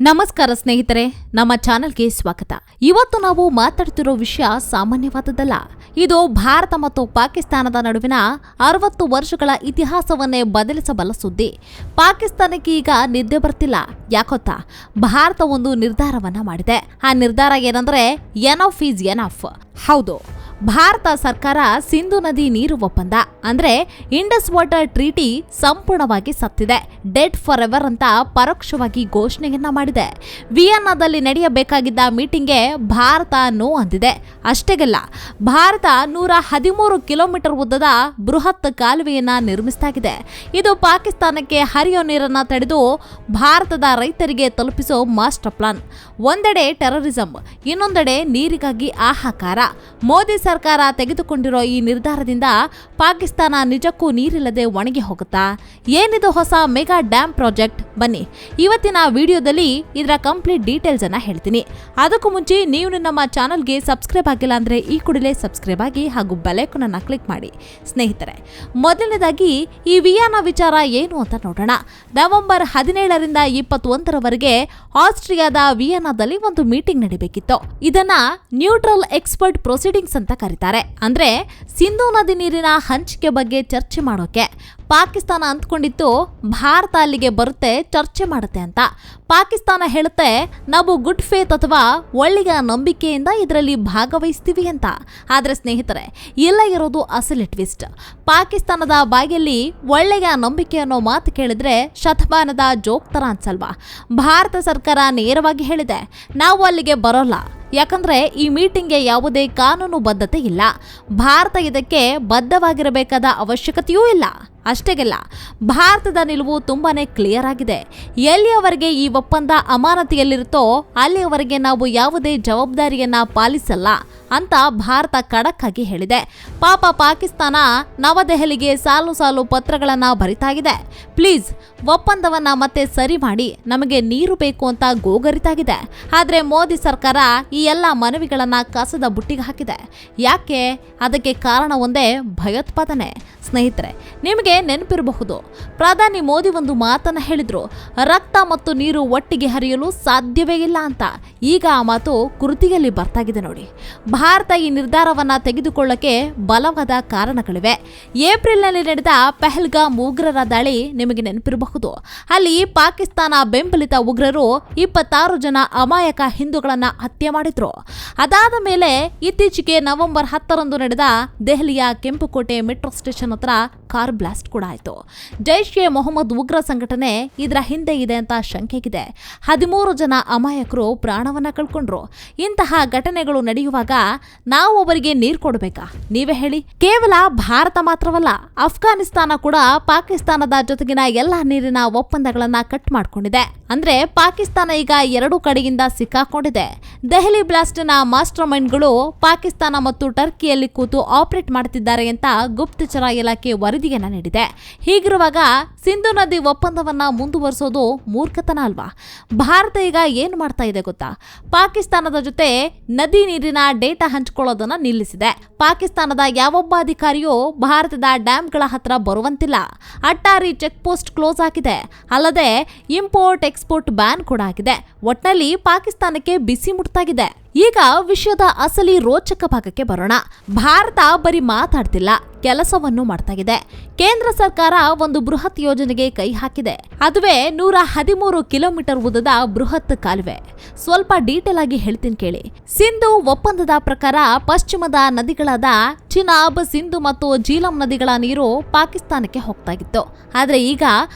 ನಮಸ್ಕಾರ ಸ್ನೇಹಿತರೆ, ನಮ್ಮ ಚಾನೆಲ್ಗೆ ಸ್ವಾಗತ. ಇವತ್ತು ನಾವು ಮಾತಾಡ್ತಿರೋ ವಿಷಯ ಸಾಮಾನ್ಯವಾದದ್ದಲ್ಲ. ಇದು ಭಾರತ ಮತ್ತು ಪಾಕಿಸ್ತಾನದ ನಡುವಿನ 60 ವರ್ಷಗಳ ಇತಿಹಾಸವನ್ನೇ ಬದಲಿಸಬಲ್ಲ ಸುದ್ದಿ. ಪಾಕಿಸ್ತಾನಕ್ಕೆ ಈಗ ನಿದ್ದೆ ಬರ್ತಿಲ್ಲ. ಯಾಕೊತ್ತಾ? ಭಾರತ ಒಂದು ನಿರ್ಧಾರವನ್ನ ಮಾಡಿದೆ. ಆ ನಿರ್ಧಾರ ಏನಂದ್ರೆ ಎನಫ್ ಈಸ್ ಎನಫ್. ಹೌದು, ಭಾರತ ಸರ್ಕಾರ ಸಿಂಧು ನದಿ ನೀರು ಒಪ್ಪಂದ ಅಂದ್ರೆ ಇಂಡಸ್ ವಾಟರ್ ಟ್ರೀಟಿ ಸಂಪೂರ್ಣವಾಗಿ ಸತ್ತಿದೆ, ಡೆಡ್ ಫಾರ್ ಎವರ್ ಅಂತ ಪರೋಕ್ಷವಾಗಿ ಘೋಷಣೆಯನ್ನ ಮಾಡಿದೆ. ವಿಯೆನ್ನಾದಲ್ಲಿ ನಡೆಯಬೇಕಾಗಿದ್ದ ಮೀಟಿಂಗ್ಗೆ ಭಾರತ ನೋ ಅಂದಿದೆ. ಅಷ್ಟೇಗಲ್ಲ, ಭಾರತ 113 ಕಿಲೋಮೀಟರ್ ಉದ್ದದ ಬೃಹತ್ ಕಾಲುವೆಯನ್ನ ನಿರ್ಮಿಸಲಾಗಿದೆ. ಇದು ಪಾಕಿಸ್ತಾನಕ್ಕೆ ಹರಿಯೋ ನೀರನ್ನ ತಡೆದು ಭಾರತದ ರೈತರಿಗೆ ತಲುಪಿಸೋ ಮಾಸ್ಟರ್ ಪ್ಲಾನ್. ಒಂದೆಡೆ ಟೆರರಿಸಂ, ಇನ್ನೊಂದೆಡೆ ನೀರಿಗಾಗಿ ಹಾಹಾಕಾರ. ಮೋದಿ ಸರ್ಕಾರ ತೆಗೆದುಕೊಂಡಿರೋ ಈ ನಿರ್ಧಾರದಿಂದ ಪಾಕಿಸ್ತಾನ ನಿಜಕ್ಕೂ ನೀರಿಲ್ಲದೆ ಒಣಗಿ ಹೋಗುತ್ತಾ? ಏನಿದು ಹೊಸ ಮೆಗಾ ಡ್ಯಾಮ್ ಪ್ರಾಜೆಕ್ಟ್? ಬನ್ನಿ ಇವತ್ತಿನ ವಿಡಿಯೋದಲ್ಲಿ ಇದರ ಕಂಪ್ಲೀಟ್ ಡೀಟೇಲ್ಸ್ ಅನ್ನ ಹೇಳ್ತೀನಿ. ಅದಕ್ಕೂ ಮುಂಚೆ ನೀವು ನಮ್ಮ ಚಾನಲ್ಗೆ ಸಬ್ಸ್ಕ್ರೈಬ್ ಆಗಿಲ್ಲ ಅಂದ್ರೆ ಈ ಕೂಡಲೇ ಸಬ್ಸ್ಕ್ರೈಬ್ ಆಗಿ ಹಾಗೂ ಬೆಲ್ ಐಕಾನ್ ಅನ್ನು ಕ್ಲಿಕ್ ಮಾಡಿ. ಸ್ನೇಹಿತರೆ, ಮೊದಲನೇದಾಗಿ ಈ ವಿಯೆನ್ನಾ ವಿಚಾರ ಏನು ಅಂತ ನೋಡೋಣ. ನವೆಂಬರ್ 17ರಿಂದ 21ರವರೆಗೆ ಆಸ್ಟ್ರಿಯಾದ ವಿಯೆನ್ನಾದಲ್ಲಿ ಒಂದು ಮೀಟಿಂಗ್ ನಡೀಬೇಕಿತ್ತು. ಇದನ್ನ ನ್ಯೂಟ್ರಲ್ ಎಕ್ಸ್ಪರ್ಟ್ ಪ್ರೊಸೀಡಿಂಗ್ಸ್ ಅಂತ ಕರೀತಾರೆ. ಅಂದ್ರೆ ಸಿಂಧೂ ನದಿ ನೀರಿನ ಹಂಚಿಕೆ ಬಗ್ಗೆ ಚರ್ಚೆ ಮಾಡೋಕೆ. ಪಾಕಿಸ್ತಾನ ಅಂದ್ಕೊಂಡಿತ್ತು ಭಾರತ ಅಲ್ಲಿಗೆ ಬರುತ್ತೆ, ಚರ್ಚೆ ಮಾಡುತ್ತೆ ಅಂತ. ಪಾಕಿಸ್ತಾನ ಹೇಳುತ್ತೆ ನಾವು ಗುಡ್ ಫೇತ್ ಅಥವಾ ಒಳ್ಳೆಯ ನಂಬಿಕೆಯಿಂದ ಇದರಲ್ಲಿ ಭಾಗವಹಿಸ್ತೀವಿ ಅಂತ. ಆದ್ರೆ ಸ್ನೇಹಿತರೆ, ಇಲ್ಲ ಇರೋದು ಅಸಲಿ ಟ್ವಿಸ್ಟ್. ಪಾಕಿಸ್ತಾನದ ಬಾಯಲ್ಲಿ ಒಳ್ಳೆಯ ನಂಬಿಕೆ ಅನ್ನೋ ಮಾತು ಕೇಳಿದ್ರೆ ಶತಮಾನದ ಜೋಕ್ ತರ ಅನ್ಸಲ್ವಾ? ಭಾರತ ಸರ್ಕಾರ ನೇರವಾಗಿ ಹೇಳಿದೆ, ನಾವು ಅಲ್ಲಿಗೆ ಬರೋಲ್ಲ. ಯಾಕಂದ್ರೆ ಈ ಮೀಟಿಂಗ್ಗೆ ಯಾವುದೇ ಕಾನೂನು ಬದ್ಧತೆ ಇಲ್ಲ. ಭಾರತ ಇದಕ್ಕೆ ಬದ್ಧವಾಗಿರಬೇಕಾದ ಅವಶ್ಯಕತೆಯೂ ಇಲ್ಲ. ಅಷ್ಟೇಗಲ್ಲ, ಭಾರತದ ನಿಲುವು ತುಂಬಾನೇ ಕ್ಲಿಯರ್ ಆಗಿದೆ. ಎಲ್ಲಿಯವರೆಗೆ ಈ ಒಪ್ಪಂದ ಅಮಾನತಿಯಲ್ಲಿರುತ್ತೋ ಅಲ್ಲಿಯವರೆಗೆ ನಾವು ಯಾವುದೇ ಜವಾಬ್ದಾರಿಯನ್ನ ಪಾಲಿಸಲ್ಲ ಅಂತ ಭಾರತ ಖಡಕ್ ಆಗಿ ಹೇಳಿದೆ. ಪಾಪ ಪಾಕಿಸ್ತಾನ ನವದೆಹಲಿಗೆ ಸಾಲು ಸಾಲು ಪತ್ರಗಳನ್ನ ಬರಿತಾಗಿದೆ. ಪ್ಲೀಸ್ ಒಪ್ಪಂದವನ್ನ ಮತ್ತೆ ಸರಿ ಮಾಡಿ, ನಮಗೆ ನೀರು ಬೇಕು ಅಂತ ಗೋಗರಿತಾಗಿದೆ. ಆದ್ರೆ ಮೋದಿ ಸರ್ಕಾರ ಈ ಎಲ್ಲ ಮನವಿಗಳನ್ನ ಕಸದ ಬುಟ್ಟಿಗೆ ಹಾಕಿದೆ. ಯಾಕೆ? ಅದಕ್ಕೆ ಕಾರಣ ಒಂದೇ, ಭಯೋತ್ಪಾದನೆ. ಸ್ನೇಹಿತರೆ, ನಿಮಗೆ ನೆನಪಿರಬಹುದು, ಪ್ರಧಾನಿ ಮೋದಿ ಒಂದು ಮಾತನ್ನ ಹೇಳಿದ್ರು, ರಕ್ತ ಮತ್ತು ನೀರು ಒಟ್ಟಿಗೆ ಹರಿಯಲು ಸಾಧ್ಯವೇ ಇಲ್ಲ ಅಂತ. ಈಗ ಆ ಮಾತು ಕೃತಿಯಲ್ಲಿ ಬರ್ತಾಗಿದೆ ನೋಡಿ. ಭಾರತ ಈ ನಿರ್ಧಾರವನ್ನ ತೆಗೆದುಕೊಳ್ಳಕ್ಕೆ ಬಲವಾದ ಕಾರಣಗಳಿವೆ. ಏಪ್ರಿಲ್ನಲ್ಲಿ ನಡೆದ ಪಹಲ್ಗಾಮ್ ಉಗ್ರರ ದಾಳಿ ನಿಮಗೆ ನೆನಪಿರಬಹುದು. ಅಲ್ಲಿ ಪಾಕಿಸ್ತಾನ ಬೆಂಬಲಿತ ಉಗ್ರರು 26 ಜನ ಅಮಾಯಕ ಹಿಂದೂಗಳನ್ನ ಹತ್ಯೆ ಮಾಡಿದ್ರು. ಅದಾದ ಮೇಲೆ ಇತ್ತೀಚೆಗೆ ನವೆಂಬರ್ 10ರಂದು ನಡೆದ ದೆಹಲಿಯ ಕೆಂಪುಕೋಟೆ ಮೆಟ್ರೋ ಸ್ಟೇಷನ್ ಹತ್ರ ಕಾರ್ ಬ್ಲಾಸ್ಟ್ ಕೂಡ ಆಯಿತು. ಜೈಷ್ ಎ ಮೊಹಮ್ಮದ್ ಉಗ್ರ ಸಂಘಟನೆ ಇದರ ಹಿಂದೆ ಇದೆ ಅಂತ ಶಂಕೆಗಿದೆ. 13 ಜನ ಅಮಾಯಕರು ಪ್ರಾಣವನ್ನ ಕಳ್ಕೊಂಡ್ರು. ಇಂತಹ ಘಟನೆಗಳು ನಡೆಯುವಾಗ ನಾವು ಅವರಿಗೆ ನೀರು ಕೊಡಬೇಕಾ? ನೀವೇ ಹೇಳಿ. ಕೇವಲ ಭಾರತ ಮಾತ್ರವಲ್ಲ, ಅಫ್ಘಾನಿಸ್ತಾನ ಕೂಡ ಪಾಕಿಸ್ತಾನದ ಜೊತೆಗಿನ ಎಲ್ಲಾ ನೀರಿನ ಒಪ್ಪಂದಗಳನ್ನ ಕಟ್ ಮಾಡ್ಕೊಂಡಿದೆ. ಅಂದ್ರೆ ಪಾಕಿಸ್ತಾನ ಈಗ 2 ಕಡೆಯಿಂದ ಸಿಕ್ಕಾಕೊಂಡಿದೆ. ದೆಹಲಿ ಬ್ಲಾಸ್ಟ್ನ ಮಾಸ್ಟರ್ ಮೈಂಡ್ಗಳು ಪಾಕಿಸ್ತಾನ ಮತ್ತು ಟರ್ಕಿಯಲ್ಲಿ ಕೂತು ಆಪರೇಟ್ ಮಾಡ್ತಿದ್ದಾರೆ ಅಂತ ಗುಪ್ತಚರ ಇಲಾಖೆ ವರದಿಯನ್ನ ನೀಡಿದೆ. ಹೀಗಿರುವಾಗ ಸಿಂಧು ನದಿ ಒಪ್ಪಂದವನ್ನ ಮುಂದುವರಿಸೋದು ಮೂರ್ಖತನ ಅಲ್ವಾ? ಭಾರತ ಈಗ ಏನು ಮಾಡ್ತಾ ಇದೆ ಗೊತ್ತಾ? ಪಾಕಿಸ್ತಾನದ ಜೊತೆ ನದಿ ನೀರಿನ ಡೇಟಾ ಹಂಚಿಕೊಳ್ಳೋದನ್ನ ನಿಲ್ಲಿಸಿದೆ. ಪಾಕಿಸ್ತಾನದ ಯಾವೊಬ್ಬ ಅಧಿಕಾರಿಯೂ ಭಾರತದ ಡ್ಯಾಂಗಳ ಹತ್ರ ಬರುವಂತಿಲ್ಲ. ಅಟ್ಟಾರಿ ಚೆಕ್ ಪೋಸ್ಟ್ ಕ್ಲೋಸ್ ಆಗಿದೆ. ಅಲ್ಲದೆ ಇಂಪೋರ್ಟ್ ಎಕ್ಸ್ಪೋರ್ಟ್ ಬ್ಯಾನ್ ಕೂಡ ಆಗಿದೆ. ಒಟ್ನಲ್ಲಿ ಪಾಕಿಸ್ತಾನಕ್ಕೆ ಬಿಸಿ ಮುಟ್ಟಾಗಿದೆ. ಈಗ ವಿಷಯದ ಅಸಲಿ ರೋಚಕ ಭಾಗಕ್ಕೆ ಬರೋಣ. ಭಾರತ ಬರೀ ಮಾತಾಡ್ತಿಲ್ಲ, ಕೆಲಸವನ್ನು ಮಾಡ್ತಾ ಇದೆ. ಕೇಂದ್ರ ಸರ್ಕಾರ ಒಂದು ಬೃಹತ್ ಯೋಜನೆಗೆ ಕೈ ಹಾಕಿದೆ. ಅದುವೇ 113 ಕಿಲೋಮೀಟರ್ ಉದ್ದದ ಬೃಹತ್ ಕಾಲುವೆ. ಸ್ವಲ್ಪ ಡೀಟೇಲ್ ಆಗಿ ಹೇಳ್ತೀನಿ ಕೇಳಿ. ಸಿಂಧು ಒಪ್ಪಂದದ ಪ್ರಕಾರ ಪಶ್ಚಿಮದ ನದಿಗಳಾದ ಚಿನಾಬ್, ಸಿಂಧು ಮತ್ತು ಜೀಲಂ ನದಿಗಳ ನೀರು ಪಾಕಿಸ್ತಾನಕ್ಕೆ ಹೋಗ್ತಾ ಇತ್ತು. ಆದ್ರೆ ಈಗ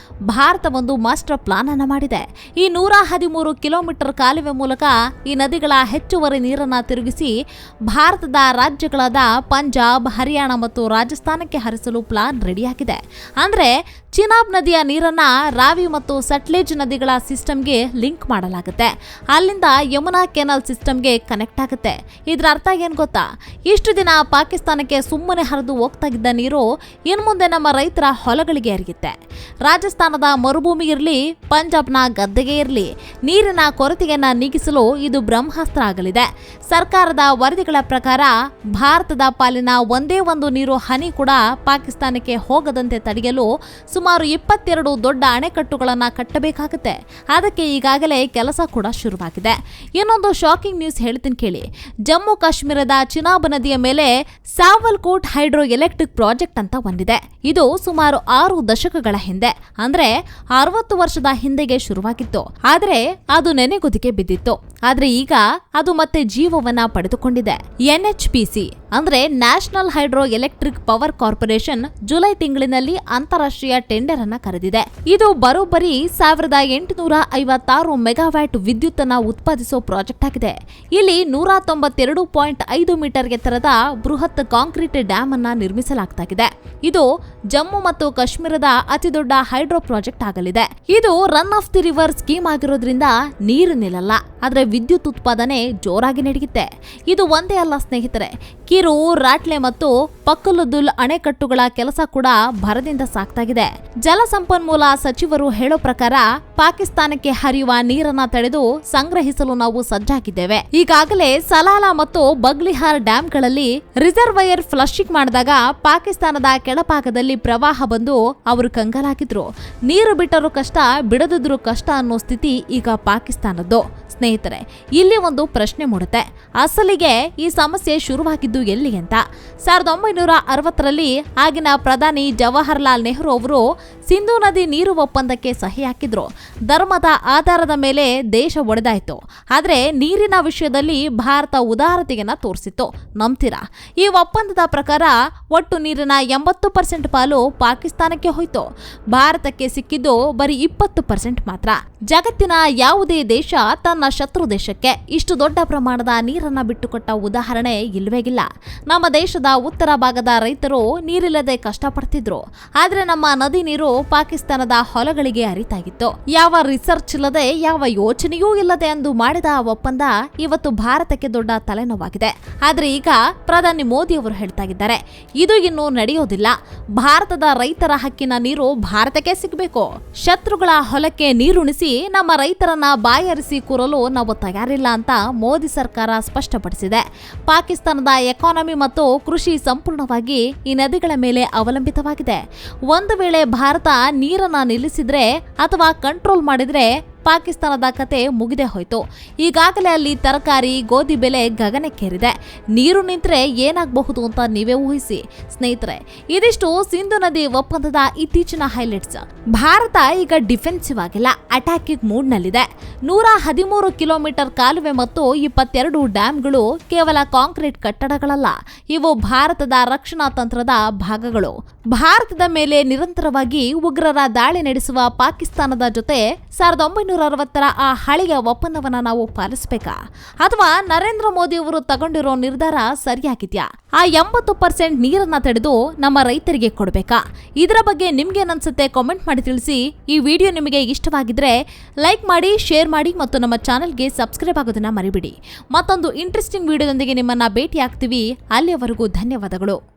ಭಾರತ ಒಂದು ಮಾಸ್ಟರ್ ಪ್ಲಾನ್ ಅನ್ನ ಮಾಡಿದೆ. ಈ 113 ಕಿಲೋಮೀಟರ್ ಕಾಲುವೆ ಮೂಲಕ ಈ ನದಿಗಳ ಹೆಚ್ಚುವರಿ ನೀರನ್ನ ತಿರುಗಿಸಿ ಭಾರತದ ರಾಜ್ಯಗಳಾದ ಪಂಜಾಬ್, ಹರಿಯಾಣ ಮತ್ತು ರಾಜಸ್ಥಾನಕ್ಕೆ ಹರಿಸಲು ಪ್ಲಾನ್ ರೆಡಿಯಾಗಿದೆ. ಅಂದ್ರೆ ಚಿನಾಬ್ ನದಿಯ ನೀರನ್ನ ರಾವಿ ಮತ್ತು ಸಟ್ಲೇಜ್ ನದಿಗಳ ಸಿಸ್ಟಮ್ಗೆ ಲಿಂಕ್ ಮಾಡಲಾಗುತ್ತೆ. ಅಲ್ಲಿಂದ ಯಮುನಾ ಕೆನಾಲ್ ಸಿಸ್ಟಮ್ಗೆ ಕನೆಕ್ಟ್ ಆಗುತ್ತೆ. ಇದರ ಅರ್ಥ ಏನ್ ಗೊತ್ತಾ? ಇಷ್ಟು ದಿನ ಪಾಕಿಸ್ತಾನಕ್ಕೆ ಸುಮ್ಮನೆ ಹರಿದು ಹೋಗ್ತಾ ಇದ್ದ ನೀರು ಇನ್ನು ಮುಂದೆ ನಮ್ಮ ರೈತರ ಹೊಲಗಳಿಗೆ ಹರಿಯುತ್ತೆ. ರಾಜಸ್ಥಾನದ ಮರುಭೂಮಿ ಇರಲಿ, ಪಂಜಾಬ್ನ ಗದ್ದೆಗೆ ಇರಲಿ, ನೀರಿನ ಕೊರತೆಯನ್ನ ನೀಗಿಸಲು ಇದು ಬ್ರಹ್ಮಾಸ್ತ್ರ ಆಗಲಿದೆ. ಹೇಳಿದೆ. ಸರ್ಕಾರದ ವರದಿಗಳ ಪ್ರಕಾರ ಭಾರತದ ಪಾಲಿನ ಒಂದೇ ಒಂದು ನೀರು ಹನಿ ಕೂಡ ಪಾಕಿಸ್ತಾನಕ್ಕೆ ಹೋಗದಂತೆ ತಡೆಯಲು ಸುಮಾರು 22 ದೊಡ್ಡ ಅಣೆಕಟ್ಟುಗಳನ್ನು ಕಟ್ಟಬೇಕಾಗುತ್ತೆ. ಅದಕ್ಕೆ ಈಗಾಗಲೇ ಕೆಲಸ ಕೂಡ ಶುರುವಾಗಿದೆ. ಇನ್ನೊಂದು ಶಾಕಿಂಗ್ ನ್ಯೂಸ್ ಹೇಳ್ತೀನಿ ಕೇಳಿ. ಜಮ್ಮು ಕಾಶ್ಮೀರದ ಚಿನಾಬ್ ನದಿಯ ಮೇಲೆ ಸಾವಲ್ಕೋಟ್ ಹೈಡ್ರೋ ಎಲೆಕ್ಟ್ರಿಕ್ ಪ್ರಾಜೆಕ್ಟ್ ಅಂತ ಒಂದಿದೆ. ಇದು ಸುಮಾರು 6 ದಶಕಗಳ ಹಿಂದೆ ಅಂದ್ರೆ 60 ವರ್ಷದ ಹಿಂದೆಗೆ ಶುರುವಾಗಿತ್ತು. ಆದ್ರೆ ಅದು ನೆನೆಗುದಿಗೆ ಬಿದ್ದಿತ್ತು. ಆದ್ರೆ ಈಗ ಅದು ಮತ್ತೆ ಜೀವವನ್ನ ಪಡೆದುಕೊಂಡಿದೆ. NHPC ಅಂದ್ರೆ national hydro electric power corporation July ತಿಂಗಳಿನಲ್ಲಿ ಅಂತಾರಾಷ್ಟ್ರೀಯ ಟೆಂಡರ್ ಅನ್ನ ಕರೆದಿದೆ. ಇದು ಬರೋಬ್ಬರಿ 1856 ಮೆಗಾವ್ಯಾಟ್ ವಿದ್ಯುತ್ ಅನ್ನ ಉತ್ಪಾದಿಸೋ ಪ್ರಾಜೆಕ್ಟ್ ಆಗಿದೆ. ಇಲ್ಲಿ 192.5 ಮೀಟರ್ ಎತ್ತರದ ಬೃಹತ್ ಕಾಂಕ್ರೀಟ್ ಡ್ಯಾಮ್ ಅನ್ನ ನಿರ್ಮಿಸಲಾಗಿದೆ. ಇದು ಜಮ್ಮು ಮತ್ತು ಕಾಶ್ಮೀರದ ಅತಿದೊಡ್ಡ ಹೈಡ್ರೋ ಪ್ರಾಜೆಕ್ಟ್ ಆಗಲಿದೆ. ಇದು run of the river scheme ಆಗಿರೋದ್ರಿಂದ ನೀರು ನಿಲ್ಲಲ್ಲ, ಆದ್ರೆ ವಿದ್ಯುತ್ ಉತ್ಪಾದನೆ ಜೋರಾಗಿ ನಡೆಯುತ್ತೆ. ಇದು ಒಂದೇ ಅಲ್ಲ ಸ್ನೇಹಿತರೆ, ಕಿರು, ರಾಟ್ಲೆ ಮತ್ತು ಪಕ್ಕಲುದುಲ್ ಅಣೆಕಟ್ಟುಗಳ ಕೆಲಸ ಕೂಡ ಭರದಿಂದ ಸಾಗ್ತಾಗಿದೆ. ಜಲಸಂಪನ್ಮೂಲ ಸಚಿವರು ಹೇಳೋ ಪ್ರಕಾರ ಪಾಕಿಸ್ತಾನಕ್ಕೆ ಹರಿಯುವ ನೀರನ್ನ ತಡೆದು ಸಂಗ್ರಹಿಸಲು ನಾವು ಸಜ್ಜಾಗಿದ್ದೇವೆ. ಈಗಾಗಲೇ ಸಲಾಲಾ ಮತ್ತು ಬಗ್ಲಿಹಾರ್ ಡ್ಯಾಂಗಳಲ್ಲಿ ರಿಸರ್ವೈಯರ್ ಫ್ಲಶಿಂಗ್ ಮಾಡಿದಾಗ ಪಾಕಿಸ್ತಾನದ ಕೆಳಭಾಗದಲ್ಲಿ ಪ್ರವಾಹ ಬಂದು ಅವರು ಕಂಗಾಲಾಗಿದ್ರು. ನೀರು ಬಿಟ್ಟರೂ ಕಷ್ಟ, ಬಿಡದಿದ್ರು ಕಷ್ಟ ಅನ್ನೋ ಸ್ಥಿತಿ ಈಗ ಪಾಕಿಸ್ತಾನದ್ದು. ಸ್ನೇಹಿತರೆ, ಇಲ್ಲಿ ಒಂದು ಪ್ರಶ್ನೆ ಮೂಡುತ್ತೆ. ಅಸಲಿಗೆ ಈ ಸಮಸ್ಯೆ ಶುರುವಾಗಿದ್ದು ಎಲ್ಲಿ ಅಂತ. 1960ರಲ್ಲಿ ಆಗಿನ ಪ್ರಧಾನಿ ಜವಾಹರ್ಲಾಲ್ ನೆಹರು ಅವರು ಸಿಂಧೂ ನದಿ ನೀರು ಒಪ್ಪಂದಕ್ಕೆ ಸಹಿ ಹಾಕಿದ್ರು. ಧರ್ಮದ ಆಧಾರದ ಮೇಲೆ ದೇಶ ಒಡೆದಾಯ್ತು. ಆದ್ರೆ ನೀರಿನ ವಿಷಯದಲ್ಲಿ ಭಾರತ ಉದಾರತೆಯನ್ನ ತೋರಿಸಿತ್ತು. ನಂಬ್ತೀರಾ? ಈ ಒಪ್ಪಂದದ ಪ್ರಕಾರ ಒಟ್ಟು ನೀರಿನ 80% ಪಾಲು ಪಾಕಿಸ್ತಾನಕ್ಕೆ ಹೋಯ್ತು. ಭಾರತಕ್ಕೆ ಸಿಕ್ಕಿದ್ದು ಬರೀ 20% ಮಾತ್ರ. ಜಗತ್ತಿನ ಯಾವುದೇ ದೇಶ ತನ್ನ ಶತ್ರು ದೇಶಕ್ಕೆ ಇಷ್ಟು ದೊಡ್ಡ ಪ್ರಮಾಣದ ನೀರನ್ನ ಬಿಟ್ಟುಕೊಟ್ಟ ಉದಾಹರಣೆ ಇಲ್ವೇ ಇಲ್ಲ. ನಮ್ಮ ದೇಶದ ಉತ್ತರ ಭಾಗದ ರೈತರು ನೀರಿಲ್ಲದೆ ಕಷ್ಟಪಡ್ತಿದ್ರು. ಆದ್ರೆ ನಮ್ಮ ನದಿ ನೀರು ಪಾಕಿಸ್ತಾನದ ಹೊಲಗಳಿಗೆ ಹರಿತಾಗಿತ್ತು. ಯಾವ ರಿಸರ್ಚ್ ಇಲ್ಲದೆ, ಯಾವ ಯೋಚನೆಯೂ ಇಲ್ಲದೆ ಅಂದು ಮಾಡಿದ ಆ ಒಪ್ಪಂದ ಇವತ್ತು ಭಾರತಕ್ಕೆ ದೊಡ್ಡ ತಲೆನೋವಾಗಿದೆ. ಆದ್ರೆ ಈಗ ಪ್ರಧಾನಿ ಮೋದಿ ಅವರು ಹೇಳ್ತಾ ಇದ್ದಾರೆ, ಇದು ಇನ್ನೂ ನಡೆಯೋದಿಲ್ಲ. ಭಾರತದ ರೈತರ ಹಕ್ಕಿನ ನೀರು ಭಾರತಕ್ಕೆ ಸಿಗಬೇಕು. ಶತ್ರುಗಳ ಹೊಲಕ್ಕೆ ನೀರುಣಿಸಿ ನಮ್ಮ ರೈತರನ್ನ ಬಾಯರಿಸಿ ಕೂರಲು ನಾವು ತಯಾರಿಲ್ಲ ಅಂತ ಮೋದಿ ಸರ್ಕಾರ ಸ್ಪಷ್ಟಪಡಿಸಿದೆ. ಪಾಕಿಸ್ತಾನದ ಎಕಾನಮಿ ಮತ್ತು ಕೃಷಿ ಸಂಪೂರ್ಣವಾಗಿ ಈ ನದಿಗಳ ಮೇಲೆ ಅವಲಂಬಿತವಾಗಿದೆ. ಒಂದು ವೇಳೆ ಭಾರತ ನೀರನ್ನ ನಿಲ್ಲಿಸಿದ್ರೆ ಅಥವಾ ಕಂಟ್ರೋಲ್ ಮಾಡಿದ್ರೆ ಪಾಕಿಸ್ತಾನದ ಕತೆ ಮುಗಿದೇ ಹೋಯ್ತು. ಈಗಾಗಲೇ ಅಲ್ಲಿ ತರಕಾರಿ, ಗೋಧಿ ಬೆಲೆ ಗಗನಕ್ಕೇರಿದೆ. ನೀರು ನಿಂತ್ರೆ ಏನಾಗಬಹುದು ಅಂತ ನೀವೇ ಊಹಿಸಿ. ಸ್ನೇಹಿತರೆ, ಇದಿಷ್ಟು ಸಿಂಧು ನದಿ ಒಪ್ಪಂದದ ಇತ್ತೀಚಿನ ಹೈಲೈಟ್ಸ್. ಭಾರತ ಈಗ ಡಿಫೆನ್ಸಿವ್ ಆಗಿಲ್ಲ, ಅಟ್ಯಾಕಿಂಗ್ ಮೂಡ್ ನಲ್ಲಿದೆ. 113 ಕಿಲೋಮೀಟರ್ ಕಾಲುವೆ ಮತ್ತು 22 ಡ್ಯಾಂಗಳು ಕೇವಲ ಕಾಂಕ್ರೀಟ್ ಕಟ್ಟಡಗಳಲ್ಲ, ಇವು ಭಾರತದ ರಕ್ಷಣಾ ತಂತ್ರದ ಭಾಗಗಳು. ಭಾರತದ ಮೇಲೆ ನಿರಂತರವಾಗಿ ಉಗ್ರರ ದಾಳಿ ನಡೆಸುವ ಪಾಕಿಸ್ತಾನದ ಜೊತೆ 1960ರ ಆ ಹಳೆಯ ಒಪ್ಪಂದವನ್ನ ನಾವು ಪಾಲಿಸಬೇಕಾ, ಅಥವಾ ನರೇಂದ್ರ ಮೋದಿ ಅವರು ತಗೊಂಡಿರೋ ನಿರ್ಧಾರ ಸರಿಯಾಗಿದ್ಯಾ? ಆ 80% ನೀರನ್ನ ತಡೆದು ನಮ್ಮ ರೈತರಿಗೆ ಕೊಡಬೇಕಾ? ಇದರ ಬಗ್ಗೆ ನಿಮ್ಗೇನನ್ಸುತ್ತೆ ಕಾಮೆಂಟ್ ಮಾಡಿ ತಿಳಿಸಿ. ಈ ವಿಡಿಯೋ ನಿಮಗೆ ಇಷ್ಟವಾಗಿದ್ರೆ ಲೈಕ್ ಮಾಡಿ, ಶೇರ್ ಮಾಡಿ ಮತ್ತು ನಮ್ಮ ಚಾನೆಲ್ಗೆ ಸಬ್ಸ್ಕ್ರೈಬ್ ಆಗೋದನ್ನ ಮರಿಬೇಡಿ. ಮತ್ತೊಂದು ಇಂಟ್ರೆಸ್ಟಿಂಗ್ ವಿಡಿಯೋದೊಂದಿಗೆ ನಿಮ್ಮನ್ನ ಭೇಟಿ ಆಗ್ತೀವಿ. ಅಲ್ಲಿಯವರೆಗೂ ಧನ್ಯವಾದಗಳು.